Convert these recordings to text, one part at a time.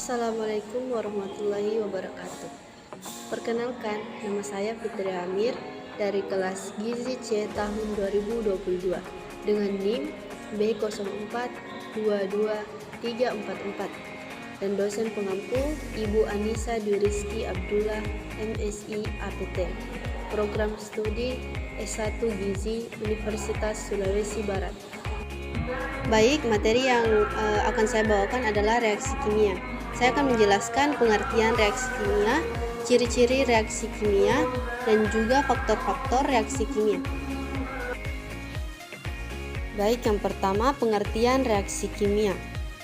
Assalamualaikum warahmatullahi wabarakatuh. Perkenalkan, nama saya Fitri Amir dari kelas Gizi C tahun 2022 dengan NIM B042234 dan dosen pengampu Ibu Anissa Dwi Rizky Abdullah MSI APT, Program Studi S1 Gizi Universitas Sulawesi Barat. Baik, materi yang akan saya bawakan adalah reaksi kimia. Saya akan menjelaskan pengertian reaksi kimia, ciri-ciri reaksi kimia, dan juga faktor-faktor reaksi kimia. Baik, yang pertama pengertian reaksi kimia.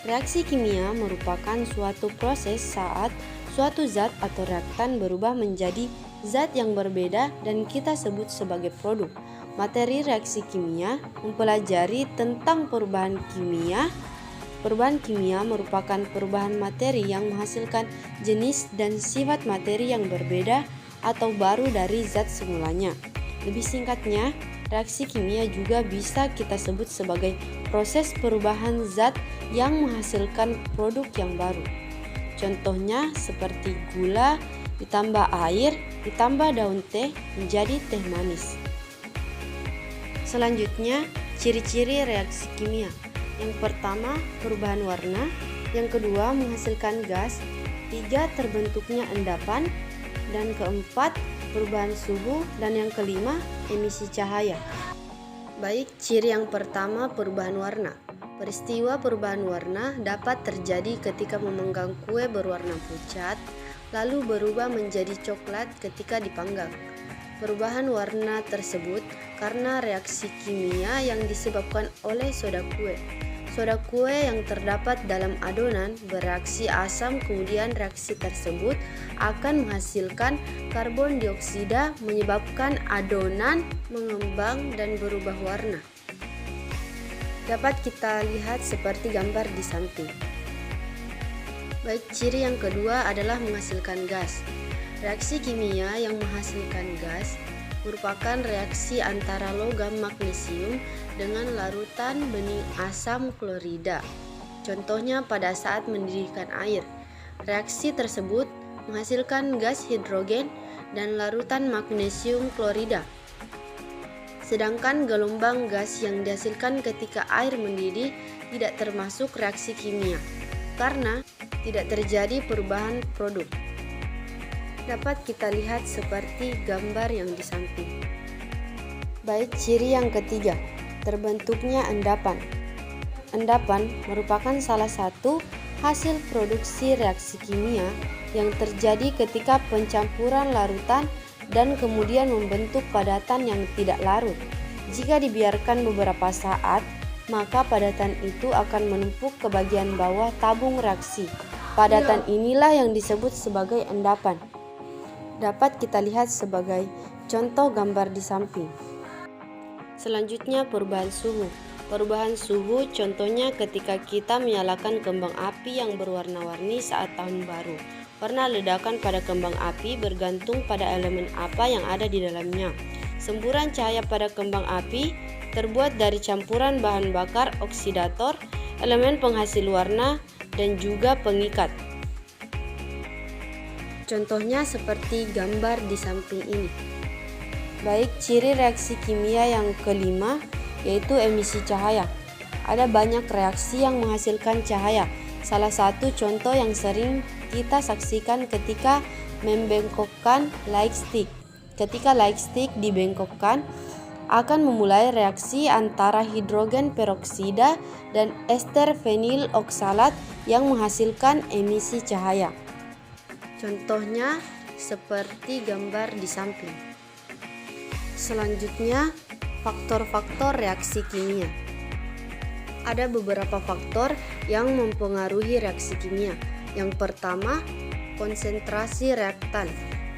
Reaksi kimia merupakan suatu proses saat suatu zat atau reaktan berubah menjadi zat yang berbeda dan kita sebut sebagai produk. Materi reaksi kimia mempelajari tentang perubahan kimia. Perubahan kimia merupakan perubahan materi yang menghasilkan jenis dan sifat materi yang berbeda atau baru dari zat semulanya. Lebih singkatnya, reaksi kimia juga bisa kita sebut sebagai proses perubahan zat yang menghasilkan produk yang baru. Contohnya seperti gula ditambah air ditambah daun teh menjadi teh manis. Selanjutnya, ciri-ciri reaksi kimia. Yang pertama, perubahan warna. Yang kedua, menghasilkan gas. 3, terbentuknya endapan. Dan keempat, perubahan suhu. Dan yang kelima, emisi cahaya. Baik, ciri yang pertama, perubahan warna. Peristiwa perubahan warna dapat terjadi ketika memanggang kue berwarna pucat, lalu berubah menjadi coklat ketika dipanggang. Perubahan warna tersebut karena reaksi kimia yang disebabkan oleh soda kue. Soda kue yang terdapat dalam adonan bereaksi asam, kemudian reaksi tersebut akan menghasilkan karbon dioksida menyebabkan adonan mengembang dan berubah warna. Dapat kita lihat seperti gambar di samping. Baik, ciri yang kedua adalah menghasilkan gas. Reaksi kimia yang menghasilkan gas merupakan reaksi antara logam magnesium dengan larutan bening asam klorida. Contohnya pada saat mendidihkan air. Reaksi tersebut menghasilkan gas hidrogen dan larutan magnesium klorida. Sedangkan gelombang gas yang dihasilkan ketika air mendidih tidak termasuk reaksi kimia karena tidak terjadi perubahan produk. Dapat kita lihat seperti gambar yang di samping. Baik, ciri yang ketiga, terbentuknya endapan. Endapan merupakan salah satu hasil produksi reaksi kimia yang terjadi ketika pencampuran larutan dan kemudian membentuk padatan yang tidak larut. Jika dibiarkan beberapa saat, maka padatan itu akan menumpuk ke bagian bawah tabung reaksi. Padatan inilah yang disebut sebagai endapan. Dapat kita lihat sebagai contoh gambar di samping. Selanjutnya, perubahan suhu. Perubahan suhu contohnya ketika kita menyalakan kembang api yang berwarna-warni saat tahun baru. Warna ledakan pada kembang api bergantung pada elemen apa yang ada di dalamnya. Semburan cahaya pada kembang api terbuat dari campuran bahan bakar oksidator, elemen penghasil warna, dan juga pengikat. Contohnya seperti gambar di samping ini. Baik, ciri reaksi kimia yang kelima yaitu emisi cahaya. Ada banyak reaksi yang menghasilkan cahaya. Salah satu contoh yang sering kita saksikan ketika membengkokkan light stick. Ketika light stick dibengkokkan, akan memulai reaksi antara hidrogen peroksida dan ester fenil oksalat yang menghasilkan emisi cahaya. Contohnya seperti gambar di samping. Selanjutnya, faktor-faktor reaksi kimia. Ada beberapa faktor yang mempengaruhi reaksi kimia. Yang pertama, konsentrasi reaktan.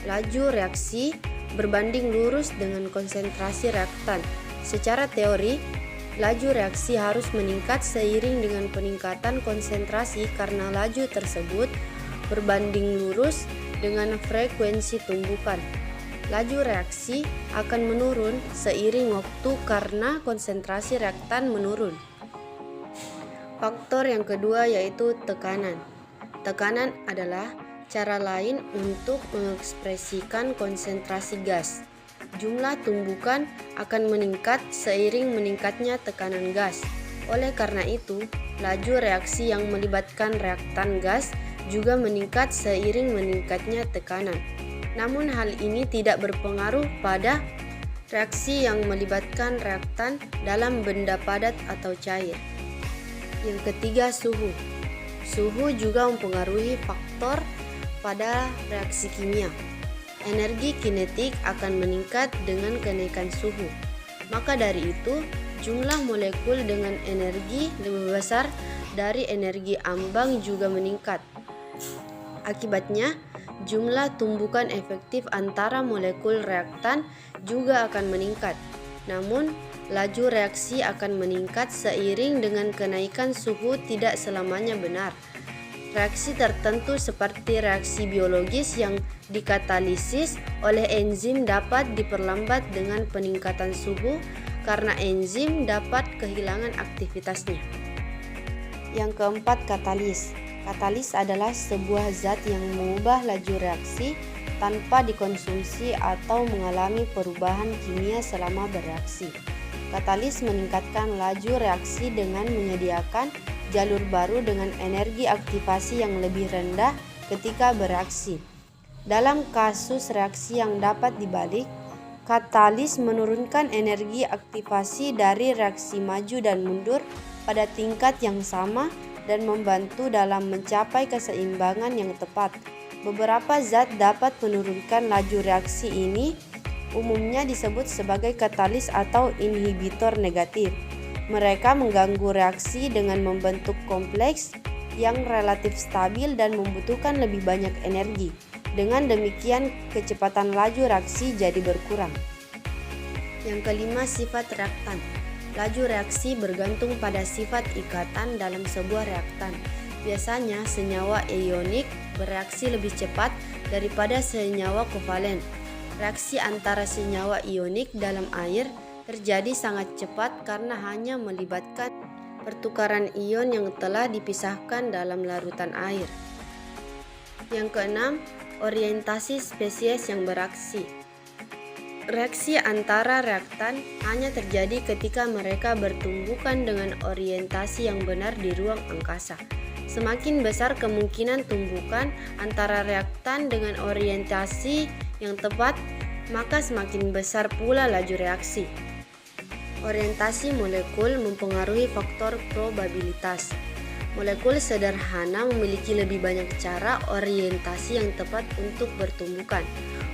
Laju reaksi berbanding lurus dengan konsentrasi reaktan. Secara teori, laju reaksi harus meningkat seiring dengan peningkatan konsentrasi karena laju tersebut berbanding lurus dengan frekuensi tumbukan. Laju reaksi akan menurun seiring waktu karena konsentrasi reaktan menurun. Faktor yang kedua yaitu tekanan. Tekanan adalah cara lain untuk mengekspresikan konsentrasi gas. Jumlah tumbukan akan meningkat seiring meningkatnya tekanan gas. Oleh karena itu, laju reaksi yang melibatkan reaktan gas juga meningkat seiring meningkatnya tekanan. Namun hal ini tidak berpengaruh pada reaksi yang melibatkan reaktan dalam benda padat atau cair. Yang ketiga, suhu. Suhu juga mempengaruhi faktor pada reaksi kimia. Energi kinetik akan meningkat dengan kenaikan suhu. Maka dari itu, jumlah molekul dengan energi lebih besar dari energi ambang juga meningkat. Akibatnya, jumlah tumbukan efektif antara molekul reaktan juga akan meningkat. Namun, laju reaksi akan meningkat seiring dengan kenaikan suhu tidak selamanya benar. Reaksi tertentu seperti reaksi biologis yang dikatalisis oleh enzim dapat diperlambat dengan peningkatan suhu karena enzim dapat kehilangan aktivitasnya. Yang keempat, katalis. Katalis adalah sebuah zat yang mengubah laju reaksi tanpa dikonsumsi atau mengalami perubahan kimia selama bereaksi. Katalis meningkatkan laju reaksi dengan menyediakan jalur baru dengan energi aktivasi yang lebih rendah ketika bereaksi. Dalam kasus reaksi yang dapat dibalik, katalis menurunkan energi aktivasi dari reaksi maju dan mundur pada tingkat yang sama dan membantu dalam mencapai keseimbangan yang tepat. Beberapa zat dapat menurunkan laju reaksi ini, umumnya disebut sebagai katalis atau inhibitor negatif. Mereka mengganggu reaksi dengan membentuk kompleks yang relatif stabil dan membutuhkan lebih banyak energi. Dengan demikian, kecepatan laju reaksi jadi berkurang. Yang kelima, sifat reaktan. Laju reaksi bergantung pada sifat ikatan dalam sebuah reaktan. Biasanya, senyawa ionik bereaksi lebih cepat daripada senyawa kovalen. Reaksi antara senyawa ionik dalam air terjadi sangat cepat karena hanya melibatkan pertukaran ion yang telah dipisahkan dalam larutan air. Yang keenam, orientasi spesies yang bereaksi. Reaksi antara reaktan hanya terjadi ketika mereka bertumbukan dengan orientasi yang benar di ruang angkasa. Semakin besar kemungkinan tumbukan antara reaktan dengan orientasi yang tepat, maka semakin besar pula laju reaksi. Orientasi molekul mempengaruhi faktor probabilitas. Molekul sederhana memiliki lebih banyak cara orientasi yang tepat untuk bertumbukan.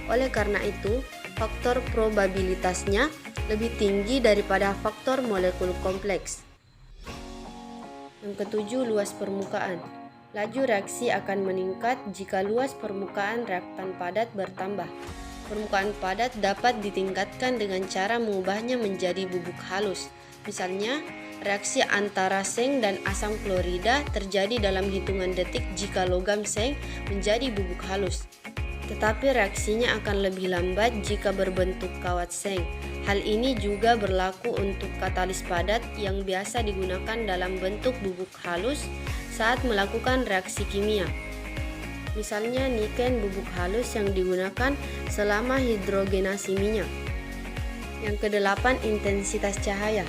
Oleh karena itu, faktor probabilitasnya lebih tinggi daripada faktor molekul kompleks. Yang ketujuh, luas permukaan. Laju reaksi akan meningkat jika luas permukaan reaktan padat bertambah. Permukaan padat dapat ditingkatkan dengan cara mengubahnya menjadi bubuk halus. Misalnya, reaksi antara seng dan asam klorida terjadi dalam hitungan detik jika logam seng menjadi bubuk halus. Tetapi reaksinya akan lebih lambat jika berbentuk kawat seng. Hal ini juga berlaku untuk katalis padat yang biasa digunakan dalam bentuk bubuk halus saat melakukan reaksi kimia. Misalnya niken bubuk halus yang digunakan selama hidrogenasi minyak. Yang kedelapan, intensitas cahaya.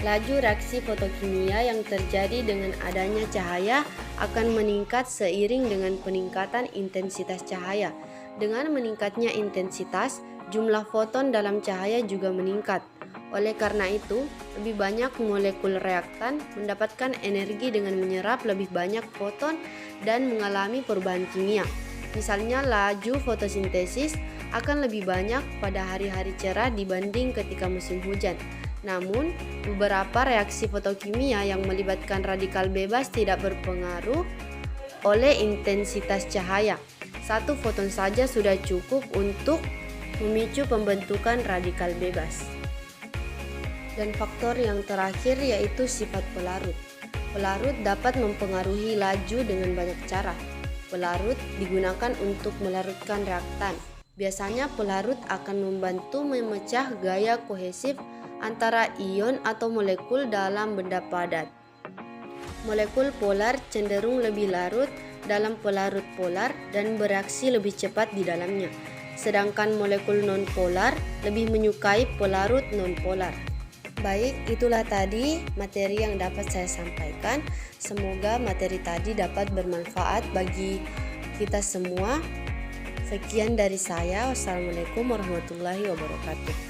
Laju reaksi fotokimia yang terjadi dengan adanya cahaya akan meningkat seiring dengan peningkatan intensitas cahaya. Dengan meningkatnya intensitas, jumlah foton dalam cahaya juga meningkat. Oleh karena itu, lebih banyak molekul reaktan mendapatkan energi dengan menyerap lebih banyak foton dan mengalami perubahan kimia. Misalnya, laju fotosintesis akan lebih banyak pada hari-hari cerah dibanding ketika musim hujan. Namun, beberapa reaksi fotokimia yang melibatkan radikal bebas tidak berpengaruh oleh intensitas cahaya. Satu foton saja sudah cukup untuk memicu pembentukan radikal bebas. Dan faktor yang terakhir yaitu sifat pelarut. Pelarut dapat mempengaruhi laju dengan banyak cara. Pelarut digunakan untuk melarutkan reaktan. Biasanya pelarut akan membantu memecah gaya kohesif antara ion atau molekul dalam benda padat. Molekul polar cenderung lebih larut dalam pelarut polar dan bereaksi lebih cepat di dalamnya. Sedangkan molekul nonpolar lebih menyukai pelarut nonpolar. Baik, itulah tadi materi yang dapat saya sampaikan. Semoga materi tadi dapat bermanfaat bagi kita semua. Sekian dari saya. Wassalamualaikum warahmatullahi wabarakatuh.